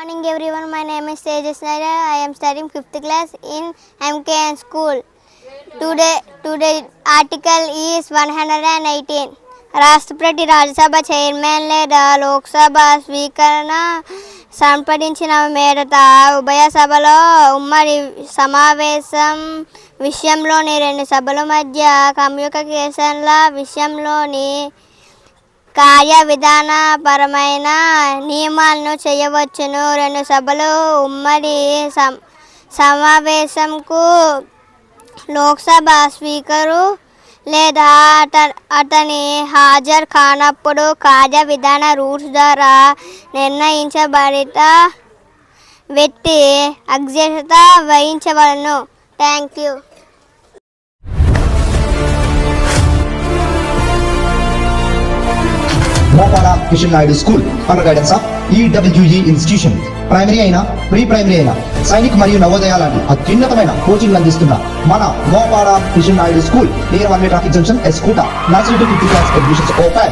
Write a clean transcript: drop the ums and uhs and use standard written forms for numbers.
Morning everyone, my name is Tejas Nair. I am studying 5th class in MKN school. Today article is 118. రాష్ట్రపతి Rajya Sabha chairman లేదా లోక్సభ స్పీకర్ను సంప్రదించిన మేరట ఉభయ సభలో ఉమ్మడి సమావేశం విషయంలోని రెండు సభల మధ్య కమ్యూనికేషన్ల విషయంలోని కార్య విధానపరమైన నియమాలను చేయవచ్చును. రెండు సభలు ఉమ్మడి సమావేశంకు లోక్సభ స్పీకరు లేదా అతని హాజరు కానప్పుడు కార్య విధాన రూల్స్ ద్వారా నిర్ణయించబడిన వ్యక్తి అధ్యక్షత వహించవలెను. Thank you. MOPADA KISHAN NAIDU School under guidance of EWG institution. Primary అయినా ప్రీ ప్రైమరీ అయినా సైనిక్ మరియు నవోదయ లాంటి అత్యున్నతమైన కోచింగ్ అందిస్తున్న మన MOPADA KISHAN NAIDU School near 1 way traffic junction, KOTA. Nursery to 5th class admissions open.